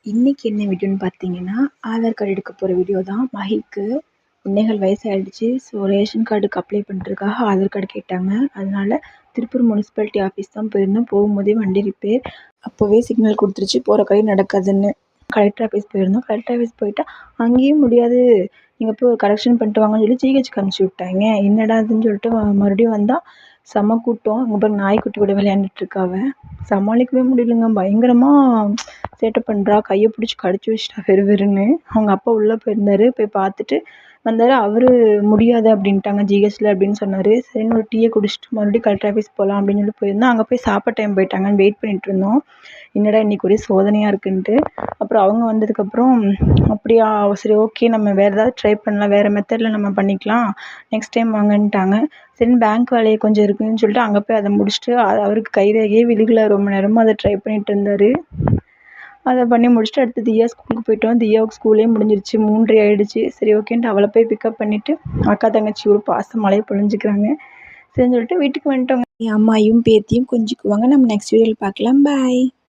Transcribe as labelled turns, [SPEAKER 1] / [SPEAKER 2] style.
[SPEAKER 1] இன்னைக்கு என்ன வீடியோன்னு பார்த்தீங்கன்னா, ஆதார் கார்டு எடுக்க போகிற வீடியோ தான். மஹிக்கு 1 வயசு ஆயிடுச்சு. ஸோ ரேஷன் கார்டுக்கு அப்ளை பண்ணுறதுக்காக ஆதார் கார்டு கேட்டாங்க. அதனால திருப்பூர் முனிசிபாலிட்டி ஆஃபீஸ் தான் போயிருந்தோம். போகும்போதே வண்டி ரிப்பேர். அப்போவே சிக்னல் கொடுத்துருச்சு போகிற காரியம் நடக்காதுன்னு. கலெக்டர் ஆஃபீஸ் போயிருந்தோம். கலெக்டர் ஆஃபீஸ் போயிட்டா அங்கேயும் முடியாது, நீங்கள் போய் ஒரு கரெக்ஷன் பண்ணிட்டு வாங்கன்னு சொல்லி ஜிஹெச்சுக்கு அனுப்பிச்சி விட்டாங்க. என்னடா இதுன்னு சொல்லிட்டு மறுபடியும் வந்தால் செம கூட்டம். அங்கே பாரு நாய்க்குட்டி கூட விளையாண்டுட்டு இருக்காவ. சமாளிக்கவே முடியலைங்க. பயங்கரமாக சேட்டை பண்ணுறா. கையை பிடிச்சி கடிச்சு வச்சிட்டா வெறுன்னு. அவங்க அப்பா உள்ளே போயிருந்தாரு. போய் பார்த்துட்டு வந்தார். அவர் முடியாது அப்படின்ட்டாங்க ஜிஹெச்சில் அப்படின்னு சொன்னார். சரின்னு ஒரு டீயை குடிச்சிட்டு மறுபடியும் கலெக்டர் ஆஃபீஸ் போகலாம் அப்படின்னு சொல்லி போயிருந்தோம். அங்கே போய் சாப்பாடு டைம் போயிட்டாங்கன்னு வெயிட் பண்ணிட்டு இருந்தோம். என்னடா இன்றைக்கி ஒரே சோதனையாக இருக்குன்ட்டு. அப்புறம் அவங்க வந்ததுக்கப்புறம் அப்படியா சரி ஓகே, நம்ம வேறு ஏதாவது ட்ரை பண்ணலாம், வேறு மெத்தடில் நம்ம பண்ணிக்கலாம், நெக்ஸ்ட் டைம் வாங்கன்ட்டாங்க. சரின்னு பேங்க் வேலையை கொஞ்சம் இருக்குதுன்னு சொல்லிட்டு அங்கே போய் அதை முடிச்சுட்டு அவருக்கு கைரேகையே விழுகலை. ரொம்ப நேரமாக அதை ட்ரை பண்ணிட்டு இருந்தார். அதை பண்ணி முடிச்சுட்டு அடுத்து தியா ஸ்கூலுக்கு போயிட்டோம். தியாவுக்கு ஸ்கூலே முடிஞ்சிருச்சு. 3:30 ஆகிடுச்சு. சரி ஓகேன்ட்டு அவளை போய் பிக்கப் பண்ணிவிட்டு அக்கா தங்கச்சி ஒரு பாசம் மழையை பொழிஞ்சிக்கிறாங்க. சரின்னு சொல்லிட்டு வீட்டுக்கு வந்துட்டோங்க. என் அம்மாயும் பேத்தியும் கொஞ்சிக்குவாங்க. நம்ம நெக்ஸ்ட் வீடியோவில் பார்க்கலாம். பாய்.